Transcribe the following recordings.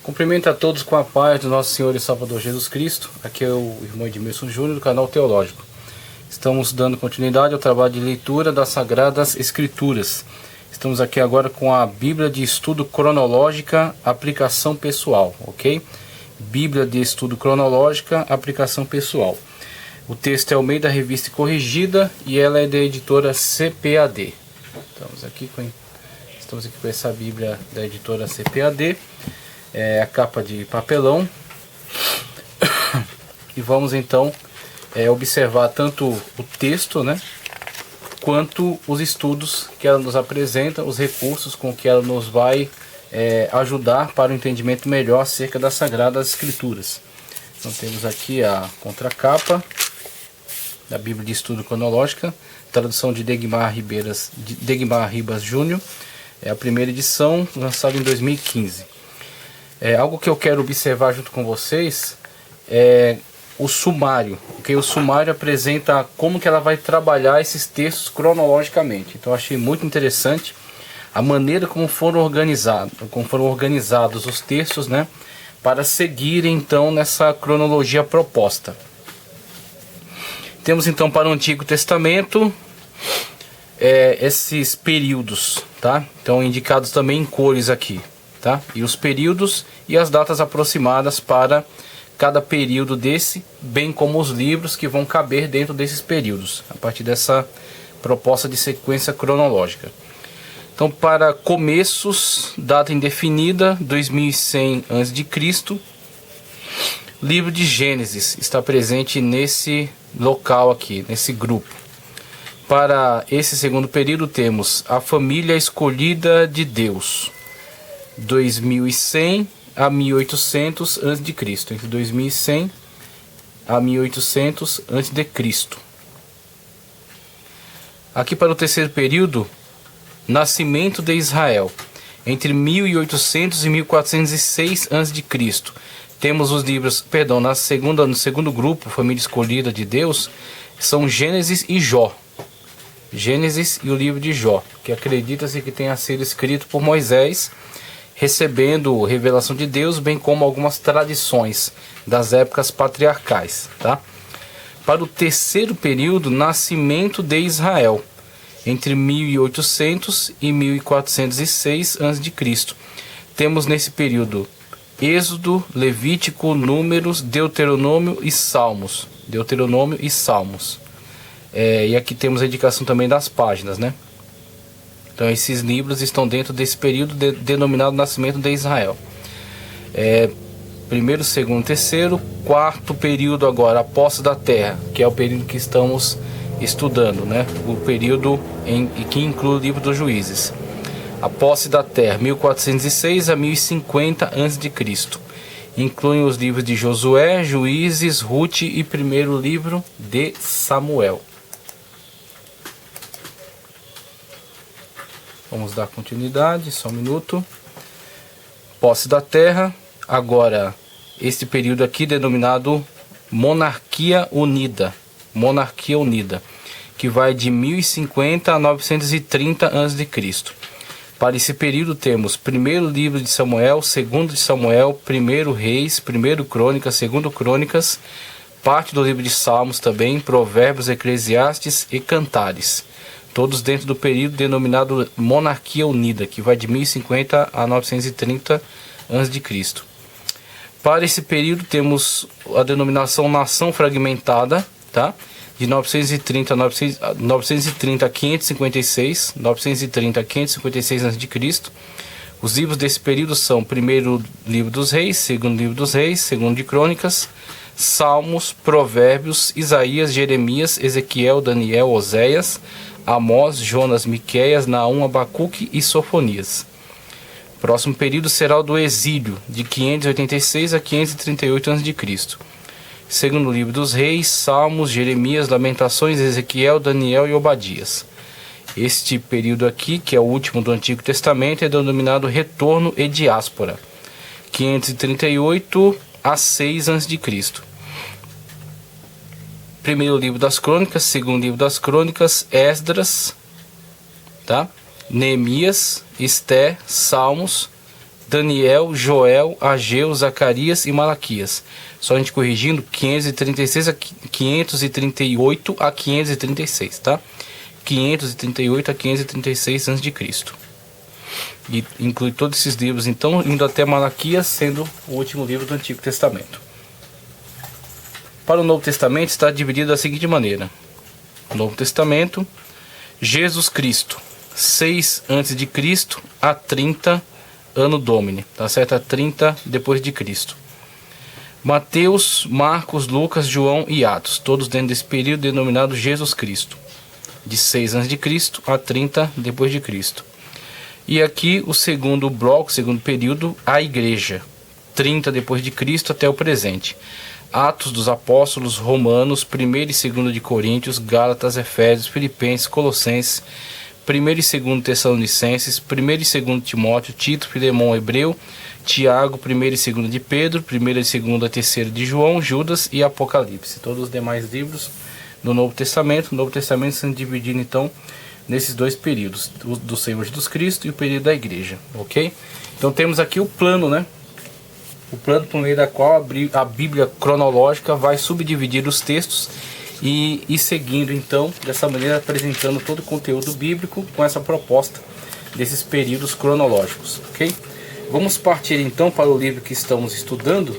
Cumprimento a todos com a paz do nosso Senhor e Salvador Jesus Cristo. Aqui é o irmão Edmilson Júnior do canal Teológico. Estamos dando continuidade ao trabalho de leitura das Sagradas Escrituras. Estamos aqui agora com a Bíblia de Estudo Cronológica, Aplicação Pessoal, ok? Bíblia de Estudo Cronológica, Aplicação Pessoal. O texto é o meio da revista corrigida e ela é da editora CPAD. Estamos aqui com essa Bíblia da editora CPAD. É a capa de papelão. E vamos então observar tanto o texto, né, quanto os estudos que ela nos apresenta, os recursos com que ela nos vai ajudar para o entendimento melhor acerca das Sagradas Escrituras. Então temos aqui a contracapa da Bíblia de Estudo Cronológica, tradução de Degmar Ribas Júnior. É a primeira edição, lançada em 2015. Algo que eu quero observar junto com vocês é o sumário. Okay? O sumário apresenta como que ela vai trabalhar esses textos cronologicamente. Então eu achei muito interessante a maneira como foram organizados os textos, né, para seguir então nessa cronologia proposta. Temos então para o Antigo Testamento esses períodos, tá? Então indicados também em cores aqui, tá? E os períodos e as datas aproximadas para cada período desse, bem como os livros que vão caber dentro desses períodos, a partir dessa proposta de sequência cronológica. Então, para começos, data indefinida, 2100 a.C., livro de Gênesis está presente nesse local aqui, nesse grupo. Para esse segundo período temos a família escolhida de Deus, 2100 a 1800 a.C., entre 2100 a 1800 a.C. Aqui para o terceiro período, nascimento de Israel, entre 1800 e 1406 a.C. Temos os livros, no segundo grupo, família escolhida de Deus, são Gênesis e Jó. Gênesis e o livro de Jó, que acredita-se que tenha sido escrito por Moisés, recebendo revelação de Deus, bem como algumas tradições das épocas patriarcais, tá? Para o terceiro período, nascimento de Israel, entre 1800 e 1406 a.C. Temos nesse período Êxodo, Levítico, Números, Deuteronômio e Salmos. E aqui temos a indicação também das páginas, né? Então esses livros estão dentro desse período denominado Nascimento de Israel. Primeiro, segundo, terceiro, quarto período agora, a posse da terra, que é o período que estamos estudando, né? O período que inclui o livro dos Juízes. A posse da terra, 1406 a 1050 a.C. Incluem os livros de Josué, Juízes, Rute e primeiro livro de Samuel. Vamos dar continuidade, só um minuto. Posse da terra, agora este período aqui denominado Monarquia Unida, que vai de 1050 a 930 a.C. Para esse período temos primeiro livro de Samuel, segundo de Samuel, primeiro Reis, primeiro Crônicas, segundo Crônicas, parte do livro de Salmos também, Provérbios, Eclesiastes e Cantares. Todos dentro do período denominado Monarquia Unida, que vai de 1050 a 930 a.C. Para esse período temos a denominação Nação Fragmentada, tá? De 930 a 556, 930 a 556 a.C. Os livros desse período são primeiro livro dos Reis, segundo livro dos Reis, segundo de Crônicas, Salmos, Provérbios, Isaías, Jeremias, Ezequiel, Daniel, Oséias, Amós, Jonas, Miqueias, Naum, Abacuque e Sofonias. Próximo período será o do exílio, de 586 a 538 a.C. Segundo livro dos Reis, Salmos, Jeremias, Lamentações, Ezequiel, Daniel e Obadias. Este período aqui, que é o último do Antigo Testamento, é denominado Retorno e Diáspora, 538 a 6 a.C. Primeiro livro das Crônicas, segundo livro das Crônicas, Esdras, tá? Neemias, Esté, Salmos, Daniel, Joel, Ageu, Zacarias e Malaquias. Só a gente corrigindo, 538 a 536, tá? 538 a 536 a.C. E inclui todos esses livros, então, indo até Malaquias, sendo o último livro do Antigo Testamento. Para o Novo Testamento está dividido da seguinte maneira. Novo Testamento, Jesus Cristo, 6 a.C. a 30 Anno Domini, tá certo? A 30 depois de Cristo. Mateus, Marcos, Lucas, João e Atos, todos dentro desse período denominado Jesus Cristo, de 6 a.C. a 30 depois de Cristo. E aqui o segundo bloco, segundo período, a Igreja, 30 depois de Cristo até o presente. Atos dos Apóstolos, Romanos, 1º e 2º de Coríntios, Gálatas, Efésios, Filipenses, Colossenses, 1º e 2º Tessalonicenses, 1º e 2º Timóteo, Tito, Filemão, Hebreu, Tiago, 1º e 2º de Pedro, 1º e 2º a 3º de João, Judas e Apocalipse. Todos os demais livros do Novo Testamento. O Novo Testamento sendo dividido então nesses dois períodos, o do Senhor Jesus Cristo e o período da Igreja, ok? Então temos aqui o plano, né? O plano por meio da qual a Bíblia cronológica vai subdividir os textos e seguindo então dessa maneira, apresentando todo o conteúdo bíblico com essa proposta desses períodos cronológicos, ok? Vamos partir então para o livro que estamos estudando,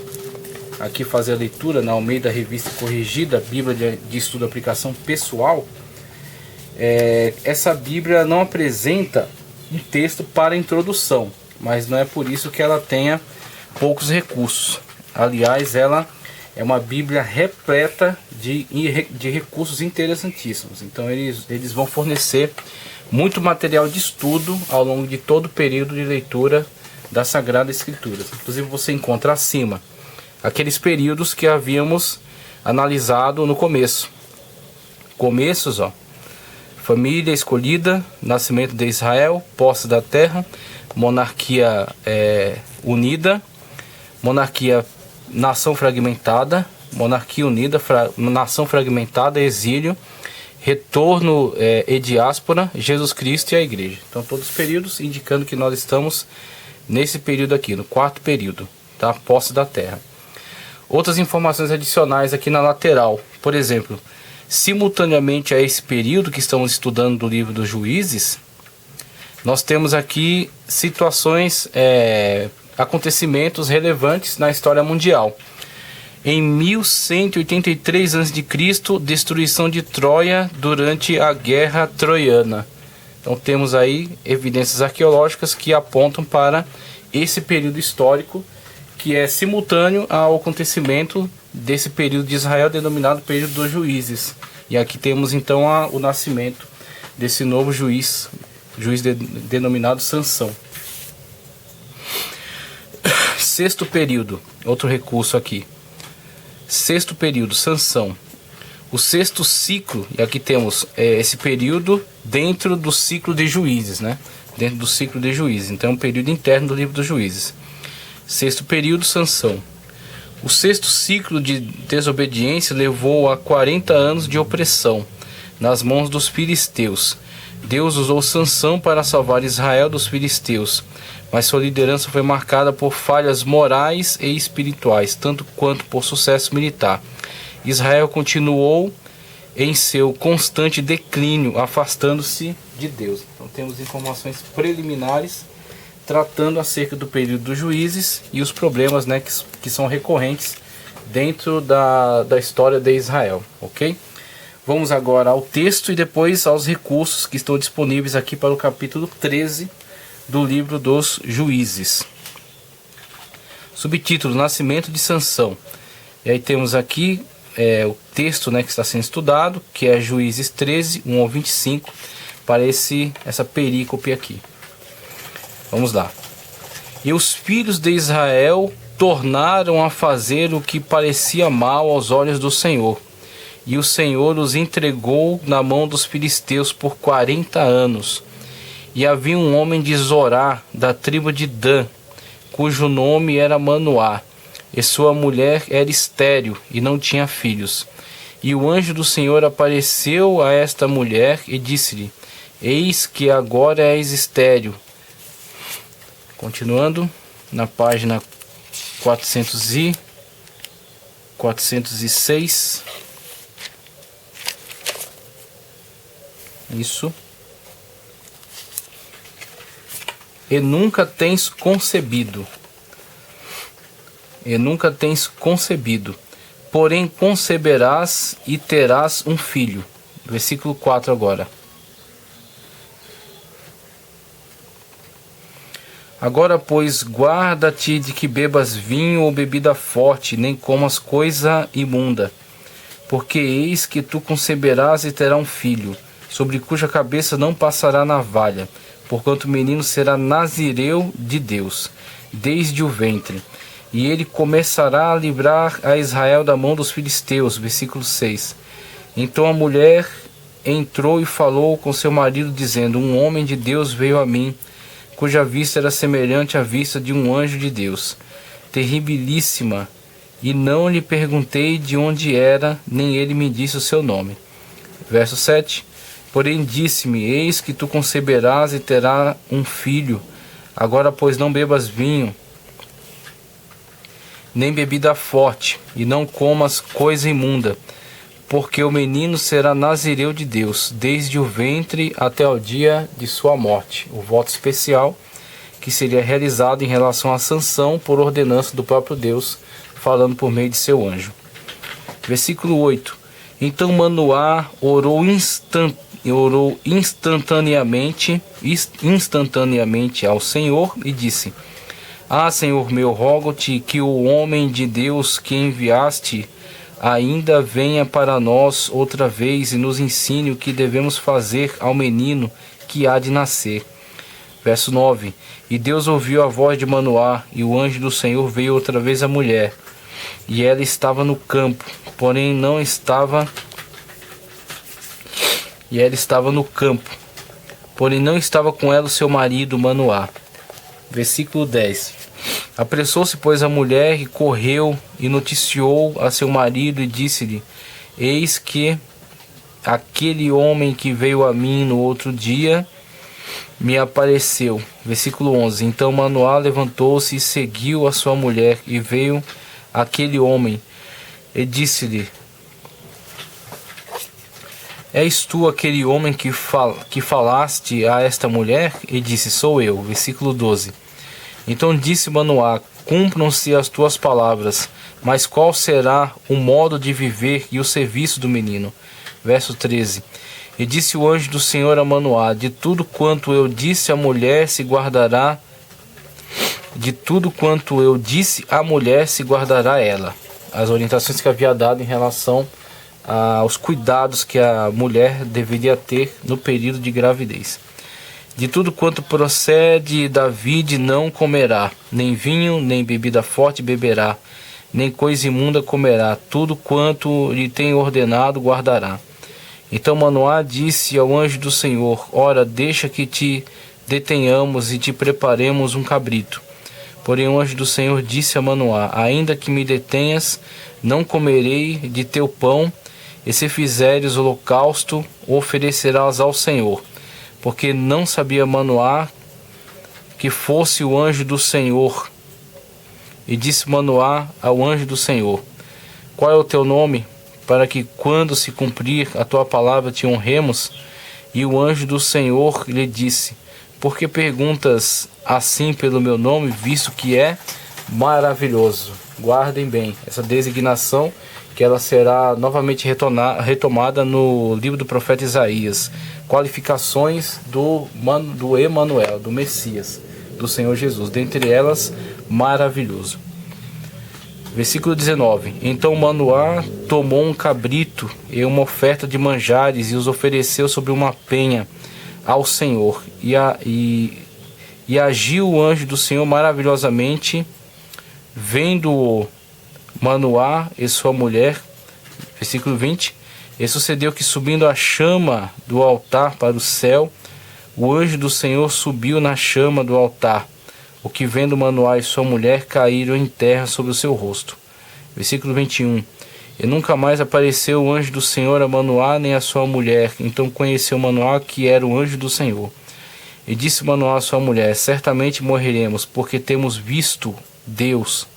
aqui fazer a leitura na Almeida Revista Corrigida, Bíblia de Estudo e Aplicação Pessoal. Essa Bíblia não apresenta um texto para introdução, mas não é por isso que ela tenha poucos recursos. Aliás, ela é uma Bíblia repleta de recursos interessantíssimos. Então eles vão fornecer muito material de estudo ao longo de todo o período de leitura das Sagradas Escrituras. Inclusive você encontra acima aqueles períodos que havíamos analisado no começo. Começos, ó. Família escolhida, nascimento de Israel, posse da terra, monarquia unida, monarquia, nação fragmentada, monarquia unida, nação fragmentada, exílio, retorno e diáspora, Jesus Cristo e a Igreja. Então todos os períodos indicando que nós estamos nesse período aqui, no quarto período, tá? Posse da terra. Outras informações adicionais aqui na lateral, por exemplo, simultaneamente a esse período que estamos estudando do livro dos Juízes, nós temos aqui situações, acontecimentos relevantes na história mundial. Em 1183 a.C., destruição de Troia durante a Guerra Troiana. Então temos aí evidências arqueológicas que apontam para esse período histórico que é simultâneo ao acontecimento desse período de Israel denominado período dos Juízes. E aqui temos então o nascimento desse novo juiz denominado Sansão. Sexto período, outro recurso aqui. Sexto período, Sansão. O sexto ciclo, e aqui temos esse período dentro do ciclo de Juízes, né? Dentro do ciclo de Juízes. Então é um período interno do livro dos Juízes. Sexto período, Sansão. O sexto ciclo de desobediência levou a 40 anos de opressão nas mãos dos filisteus. Deus usou Sansão para salvar Israel dos filisteus, mas sua liderança foi marcada por falhas morais e espirituais, tanto quanto por sucesso militar. Israel continuou em seu constante declínio, afastando-se de Deus. Então temos informações preliminares tratando acerca do período dos Juízes e os problemas, né, que são recorrentes dentro da história de Israel, ok? Vamos agora ao texto e depois aos recursos que estão disponíveis aqui para o capítulo 13 do livro dos Juízes. Subtítulo: Nascimento de Sansão. E aí temos aqui o texto, né, que está sendo estudado, que é Juízes 13, 1 ao 25, para essa perícope aqui. Vamos lá. E os filhos de Israel tornaram a fazer o que parecia mal aos olhos do Senhor. E o Senhor os entregou na mão dos filisteus por 40 anos. E havia um homem de Zorá, da tribo de Dan, cujo nome era Manoá, e sua mulher era estéril e não tinha filhos. E o anjo do Senhor apareceu a esta mulher e disse-lhe: Eis que agora és estéril. Continuando. na página 406. Isso. E nunca tens concebido. E nunca tens concebido. Porém conceberás e terás um filho. Versículo 4 agora. Agora, pois, guarda-te de que bebas vinho ou bebida forte, nem comas coisa imunda. Porque eis que tu conceberás e terás um filho, sobre cuja cabeça não passará navalha, porquanto o menino será nazireu de Deus, desde o ventre. E ele começará a livrar a Israel da mão dos filisteus. Versículo 6. Então a mulher entrou e falou com seu marido, dizendo: um homem de Deus veio a mim, cuja vista era semelhante à vista de um anjo de Deus, terribilíssima, e não lhe perguntei de onde era, nem ele me disse o seu nome. Verso 7. Porém disse-me: eis que tu conceberás e terás um filho. Agora, pois, não bebas vinho, nem bebida forte, e não comas coisa imunda, porque o menino será nazireu de Deus, desde o ventre até o dia de sua morte. O voto especial que seria realizado em relação a Sansão por ordenança do próprio Deus, falando por meio de seu anjo. Versículo 8. Então Manoá orou instantaneamente ao Senhor e disse: ah, Senhor meu, rogo-te que o homem de Deus que enviaste ainda venha para nós outra vez e nos ensine o que devemos fazer ao menino que há de nascer. Verso 9. E Deus ouviu a voz de Manoá, e o anjo do Senhor veio outra vez à mulher, e ela estava no campo, porém não estava com ela o seu marido Manoá. Versículo 10. Apressou-se, pois, a mulher e correu e noticiou a seu marido e disse-lhe: eis que aquele homem que veio a mim no outro dia me apareceu. Versículo 11. Então Manoá levantou-se e seguiu a sua mulher, e veio aquele homem e disse-lhe: és tu aquele homem que falaste a esta mulher? E disse: sou eu. Versículo 12. Então disse Manoá: cumpram-se as tuas palavras, mas qual será o modo de viver e o serviço do menino? Verso 13. E disse o anjo do Senhor a Manoá: de tudo quanto eu disse à mulher se guardará, ela. As orientações que havia dado em relação aos cuidados que a mulher deveria ter no período de gravidez. De tudo quanto procede da vide não comerá, nem vinho, nem bebida forte beberá, nem coisa imunda comerá, tudo quanto lhe tem ordenado guardará. Então Manoá disse ao anjo do Senhor: ora, deixa que te detenhamos e te preparemos um cabrito. Porém o anjo do Senhor disse a Manoá: ainda que me detenhas, não comerei de teu pão, e se fizeres holocausto, o oferecerás ao Senhor. Porque não sabia Manoá que fosse o anjo do Senhor. E disse Manoá ao anjo do Senhor: qual é o teu nome, para que quando se cumprir a tua palavra te honremos? E o anjo do Senhor lhe disse: por que perguntas assim pelo meu nome, visto que é maravilhoso? Guardem bem essa designação, que ela será novamente retomada no livro do profeta Isaías. Qualificações do Emanuel, do Messias, do Senhor Jesus. Dentre elas, maravilhoso. Versículo 19. Então Manoá tomou um cabrito e uma oferta de manjares e os ofereceu sobre uma penha ao Senhor. E agiu o anjo do Senhor maravilhosamente, vendo Manoá e sua mulher. Versículo 20. E sucedeu que, subindo a chama do altar para o céu, o anjo do Senhor subiu na chama do altar, o que vendo Manoá e sua mulher caíram em terra sobre o seu rosto. Versículo 21. E nunca mais apareceu o anjo do Senhor a Manoá nem a sua mulher. Então conheceu Manoá que era o anjo do Senhor. E disse Manoá à sua mulher: certamente morreremos, porque temos visto Deus.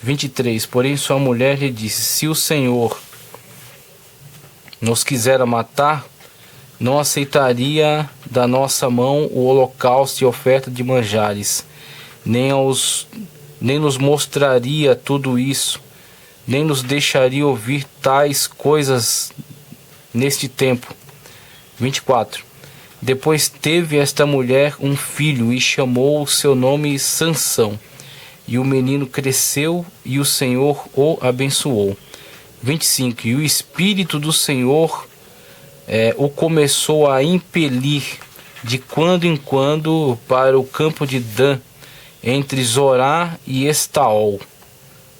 23. Porém sua mulher lhe disse: se o Senhor nos quisera matar, não aceitaria da nossa mão o holocausto e oferta de manjares, nem nos mostraria tudo isso, nem nos deixaria ouvir tais coisas neste tempo. 24. Depois teve esta mulher um filho e chamou o seu nome Sansão. E o menino cresceu e o Senhor o abençoou. 25. E o Espírito do Senhor o começou a impelir de quando em quando para o campo de Dan, entre Zorá e Estaol.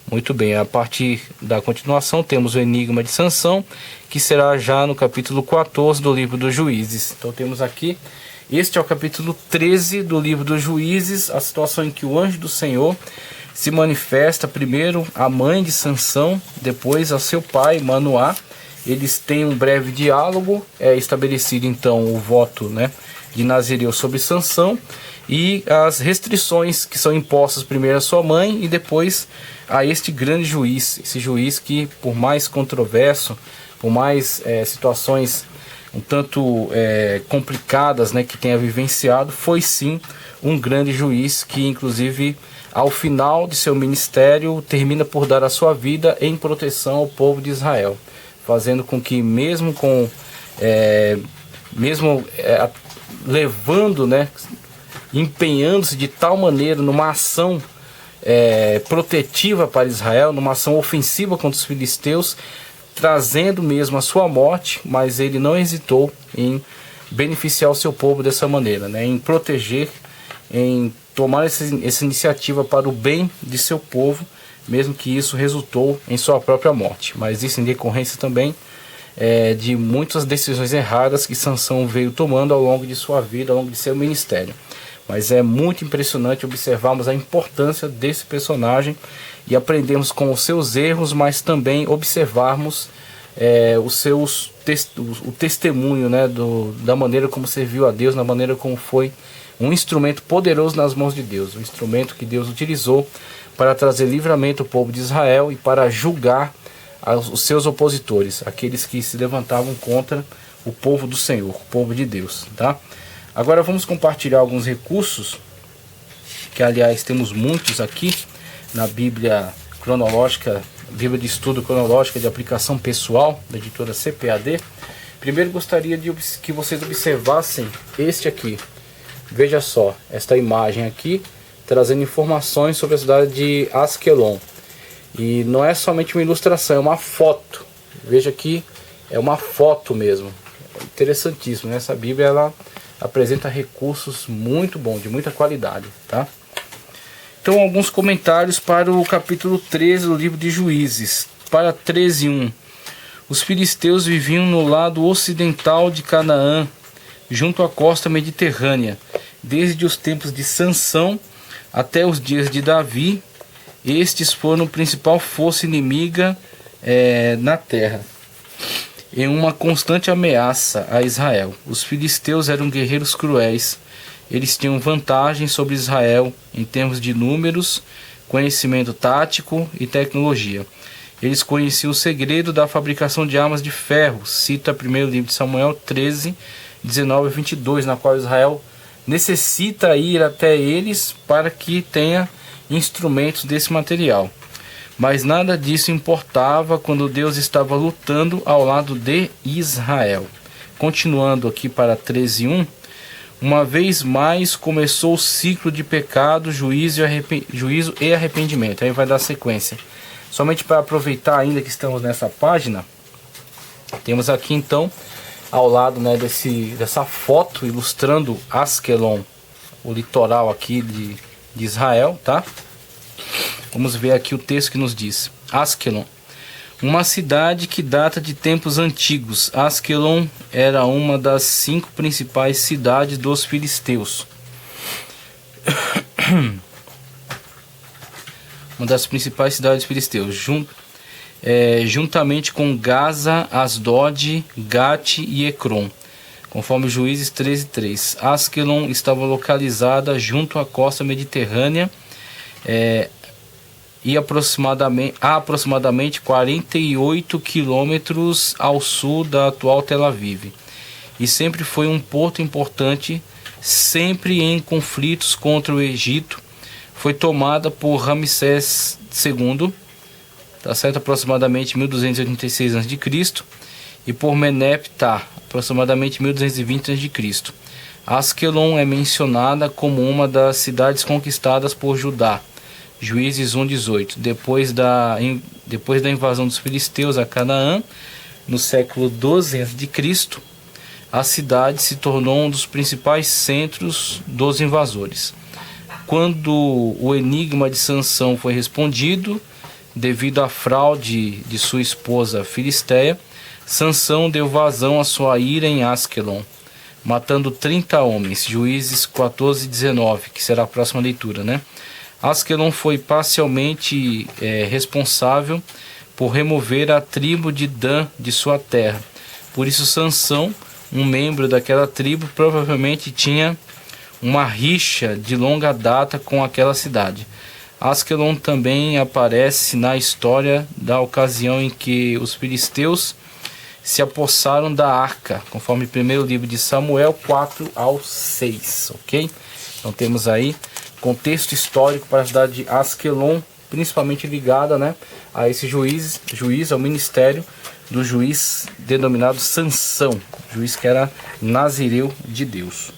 Muito bem, a partir da continuação temos o enigma de Sansão, que será já no capítulo 14 do livro dos Juízes. Então temos aqui, este é o capítulo 13 do livro dos Juízes, a situação em que o anjo do Senhor se manifesta primeiro à mãe de Sansão, depois ao seu pai Manoá. Eles têm um breve diálogo, é estabelecido então o voto, de Nazireu sobre Sansão e as restrições que são impostas primeiro à sua mãe e depois a este grande juiz, esse juiz que, por mais controverso, por mais situações um tanto complicadas, que tenha vivenciado, foi sim um grande juiz que, inclusive, ao final de seu ministério, termina por dar a sua vida em proteção ao povo de Israel, fazendo com que, mesmo levando, empenhando-se de tal maneira numa ação protetiva para Israel, numa ação ofensiva contra os filisteus, trazendo mesmo a sua morte, mas ele não hesitou em beneficiar o seu povo dessa maneira, em proteger, em tomar essa iniciativa para o bem de seu povo, mesmo que isso resultou em sua própria morte. Mas isso em decorrência também de muitas decisões erradas que Sansão veio tomando ao longo de sua vida, ao longo de seu ministério. Mas é muito impressionante observarmos a importância desse personagem e aprendermos com os seus erros, mas também observarmos o testemunho, da maneira como serviu a Deus, da maneira como foi um instrumento poderoso nas mãos de Deus, um instrumento que Deus utilizou para trazer livramento ao povo de Israel e para julgar os seus opositores, aqueles que se levantavam contra o povo do Senhor, o povo de Deus, tá? Agora vamos compartilhar alguns recursos, que aliás temos muitos aqui na Bíblia cronológica, Bíblia de Estudo Cronológica de Aplicação Pessoal, da editora CPAD. Primeiro gostaria que vocês observassem este aqui. Veja só, esta imagem aqui, trazendo informações sobre a cidade de Asquelon. E não é somente uma ilustração, é uma foto. Veja aqui, é uma foto mesmo. Interessantíssimo, essa Bíblia ela apresenta recursos muito bons, de muita qualidade, tá? Então, alguns comentários para o capítulo 13 do livro de Juízes. Para 13:1. Os filisteus viviam no lado ocidental de Canaã, junto à costa mediterrânea, desde os tempos de Sansão até os dias de Davi. Estes foram a principal força inimiga na terra, em uma constante ameaça a Israel. Os filisteus eram guerreiros cruéis. Eles tinham vantagem sobre Israel em termos de números, conhecimento tático e tecnologia. Eles conheciam o segredo da fabricação de armas de ferro, cita 1º livro de Samuel 13, 19 e 22, na qual Israel necessita ir até eles para que tenha instrumentos desse material. Mas nada disso importava quando Deus estava lutando ao lado de Israel. Continuando aqui para 13:1, uma vez mais começou o ciclo de pecado, juízo e arrependimento. Aí vai dar sequência. Somente para aproveitar ainda que estamos nessa página, temos aqui então, ao lado dessa foto ilustrando Asquelon, o litoral aqui de Israel, tá? Vamos ver aqui o texto que nos diz. Asquelon, uma cidade que data de tempos antigos. Asquelon era uma das 5 principais cidades dos filisteus. Uma das principais cidades dos filisteus, juntamente com Gaza, Asdod, Gate e Ecrom. conforme Juízes 13:3. Asquelon estava localizada junto à costa mediterrânea e a aproximadamente 48 quilômetros ao sul da atual Tel Aviv. E sempre foi um porto importante, sempre em conflitos contra o Egito. Foi tomada por Ramsés II, tá certo? Aproximadamente 1286 a.C., e por Meneptah, aproximadamente 1220 a.C. Asquelon é mencionada como uma das cidades conquistadas por Judá, Juízes 1:18. Depois da invasão dos filisteus a Canaã, no século 12 a.C., a cidade se tornou um dos principais centros dos invasores. Quando o enigma de Sansão foi respondido, devido à fraude de sua esposa Filisteia, Sansão deu vazão à sua ira em Asquelon, matando 30 homens, Juízes 14:19, que será a próxima leitura, né? Asquelon foi parcialmente responsável por remover a tribo de Dan de sua terra. Por isso Sansão, um membro daquela tribo, provavelmente tinha uma rixa de longa data com aquela cidade. Asquelon também aparece na história da ocasião em que os filisteus se apossaram da arca, conforme o primeiro livro de Samuel 4-6, ok? Então temos aí contexto histórico para a cidade de Asquelon, principalmente ligada, né, a esse juiz, ao ministério do juiz denominado Sansão, juiz que era nazireu de Deus.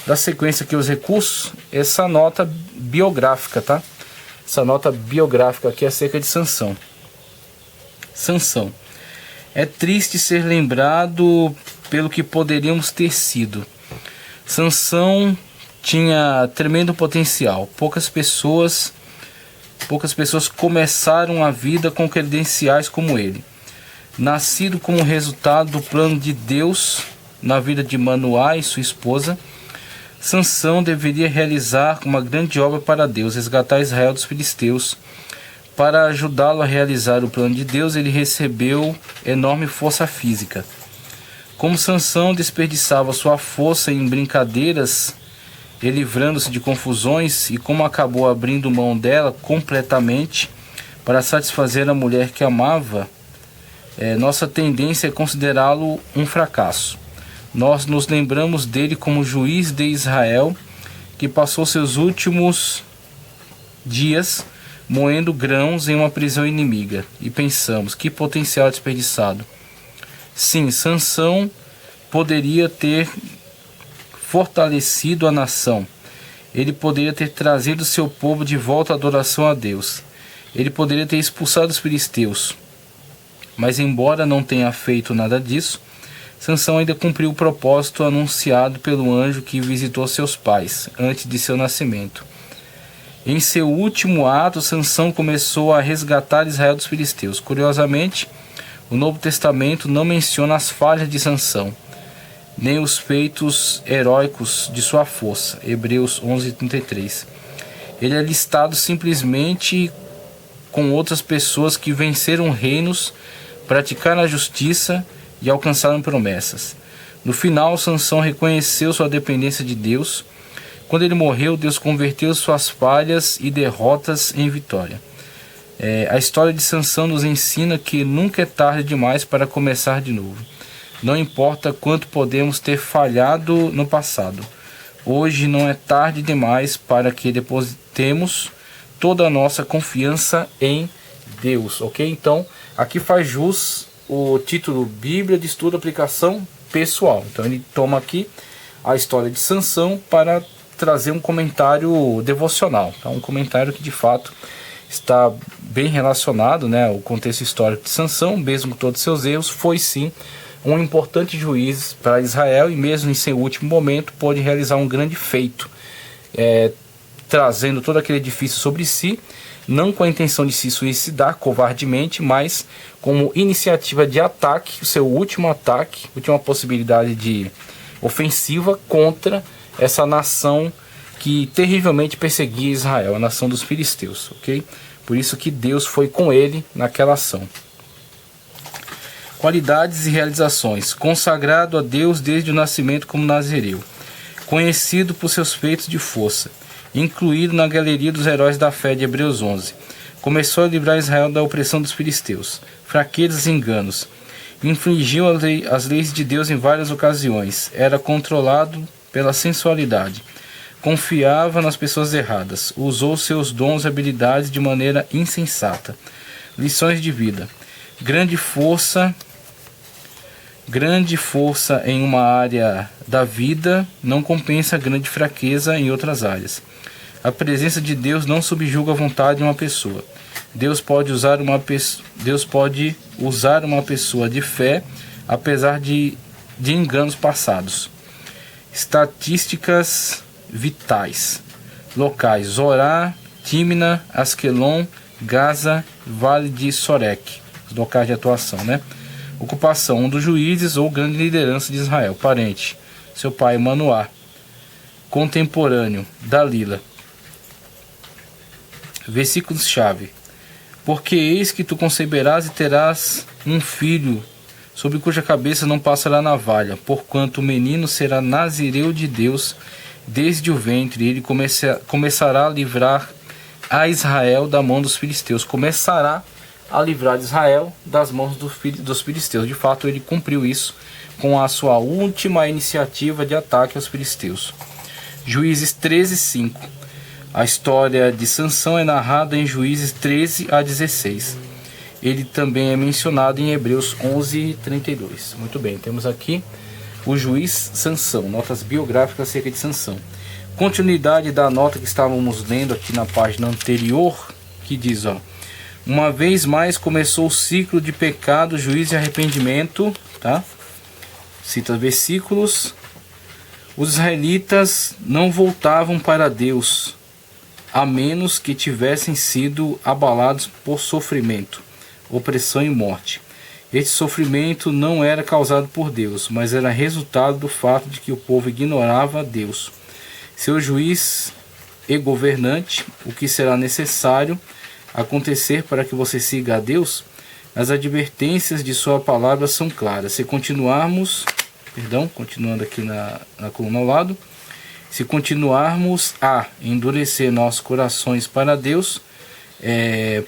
Da sequência aqui os recursos, essa nota biográfica, tá? Essa nota biográfica aqui é acerca de Sansão. Sansão. É triste ser lembrado pelo que poderíamos ter sido. Sansão tinha tremendo potencial. Poucas pessoas começaram a vida com credenciais como ele. Nascido como resultado do plano de Deus na vida de Manoá e sua esposa, Sansão deveria realizar uma grande obra para Deus, resgatar Israel dos filisteus. Para ajudá-lo a realizar o plano de Deus, ele recebeu enorme força física. Como Sansão desperdiçava sua força em brincadeiras e livrando-se de confusões, e como acabou abrindo mão dela completamente para satisfazer a mulher que amava, nossa tendência é considerá-lo um fracasso. Nós nos lembramos dele como juiz de Israel, que passou seus últimos dias moendo grãos em uma prisão inimiga, e pensamos, que potencial desperdiçado. Sim, Sansão poderia ter fortalecido a nação. Ele poderia ter trazido seu povo de volta à adoração a Deus. Ele poderia ter expulsado os filisteus. Mas embora não tenha feito nada disso, Sansão ainda cumpriu o propósito anunciado pelo anjo que visitou seus pais antes de seu nascimento. Em seu último ato, Sansão começou a resgatar Israel dos filisteus. Curiosamente, o Novo Testamento não menciona as falhas de Sansão, nem os feitos heróicos de sua força. Hebreus 11:33. Ele é listado simplesmente com outras pessoas que venceram reinos, praticaram a justiça e alcançaram promessas. No final, Sansão reconheceu sua dependência de Deus. Quando ele morreu, Deus converteu suas falhas e derrotas em vitória. A história de Sansão nos ensina que nunca é tarde demais para começar de novo. Não importa quanto podemos ter falhado no passado. Hoje não é tarde demais para que depositemos toda a nossa confiança em Deus, ok? Então, aqui faz jus o título Bíblia de Estudo e Aplicação Pessoal. Então, ele toma aqui a história de Sansão para trazer um comentário devocional, tá? Um comentário que de fato está bem relacionado, né, ao contexto histórico de Sansão. Mesmo com todos os seus erros, foi sim um importante juiz para Israel, e mesmo em seu último momento pôde realizar um grande feito, trazendo todo aquele edifício sobre si, não com a intenção de se suicidar covardemente, mas como iniciativa de ataque, o seu último ataque, última possibilidade de ofensiva contra essa nação que terrivelmente perseguia Israel, a nação dos filisteus, ok? Por isso que Deus foi com ele naquela ação. Qualidades e realizações. Consagrado a Deus desde o nascimento como nazireu. Conhecido por seus feitos de força. Incluído na galeria dos heróis da fé de Hebreus 11. Começou a livrar Israel da opressão dos filisteus. Fraquezas e enganos. Infringiu as leis de Deus em várias ocasiões. Era controlado pela sensualidade. Confiava nas pessoas erradas. Usou seus dons e habilidades de maneira insensata. Lições de vida. Grande força em uma área da vida não compensa grande fraqueza em outras áreas. A presença de Deus não subjuga a vontade de uma pessoa. Deus pode usar uma pessoa de fé, apesar de enganos passados. Estatísticas vitais. Locais: Zorá, Tímina, Asquelon, Gaza, Vale de Sorek. Os locais de atuação, né? Ocupação: um dos juízes ou grande liderança de Israel. Parente: seu pai Manoá. Contemporâneo: Dalila. Versículos-chave. Porque eis que tu conceberás e terás um filho, sobre cuja cabeça não passará navalha, porquanto o menino será nazireu de Deus desde o ventre, e ele começará a livrar a Israel da mão dos filisteus. Começará a livrar Israel das mãos dos filisteus. De fato, ele cumpriu isso com a sua última iniciativa de ataque aos filisteus. Juízes 13:5. A história de Sansão é narrada em Juízes 13 a 16. Ele também é mencionado em Hebreus 11:32. Muito bem, temos aqui o juiz Sansão, notas biográficas acerca de Sansão. Continuidade da nota que estávamos lendo aqui na página anterior, que diz, uma vez mais começou o ciclo de pecado, juízo e arrependimento, tá? Cita versículos. Os israelitas não voltavam para Deus, a menos que tivessem sido abalados por sofrimento, opressão e morte. Este sofrimento não era causado por Deus, mas era resultado do fato de que o povo ignorava Deus, seu juiz e governante. O que será necessário acontecer para que você siga a Deus? As advertências de sua palavra são claras. Se continuarmos, continuando aqui na coluna ao lado, se continuarmos a endurecer nossos corações para Deus,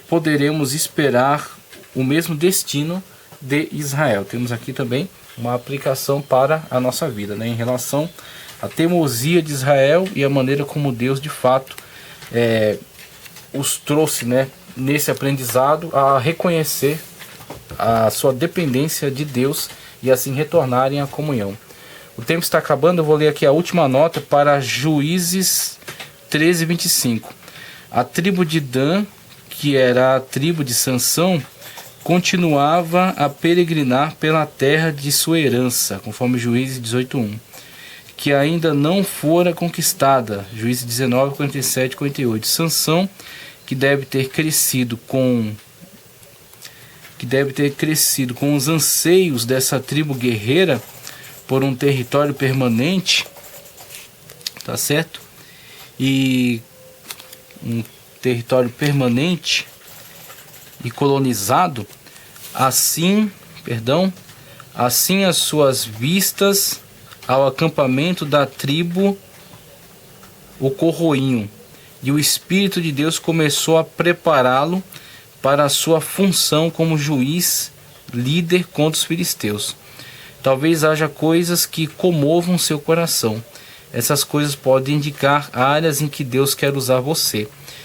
poderemos esperar o mesmo destino de Israel. Temos aqui também uma aplicação para a nossa vida, né, em relação à teimosia de Israel e a maneira como Deus de fato os trouxe, né, nesse aprendizado a reconhecer a sua dependência de Deus e assim retornarem à comunhão. O tempo está acabando, eu vou ler aqui a última nota para Juízes 13:25. A tribo de Dan, que era a tribo de Sansão, continuava a peregrinar pela terra de sua herança, conforme Juízes 18:1, que ainda não fora conquistada, Juízes 19:47-48. Sansão, que deve ter crescido com os anseios dessa tribo guerreira por um território permanente, tá certo? E um território permanente e colonizado, assim as suas vistas ao acampamento da tribo o corroíam, e o Espírito de Deus começou a prepará-lo para a sua função como juiz, líder contra os filisteus. Talvez haja coisas que comovam seu coração. Essas coisas podem indicar áreas em que Deus quer usar você.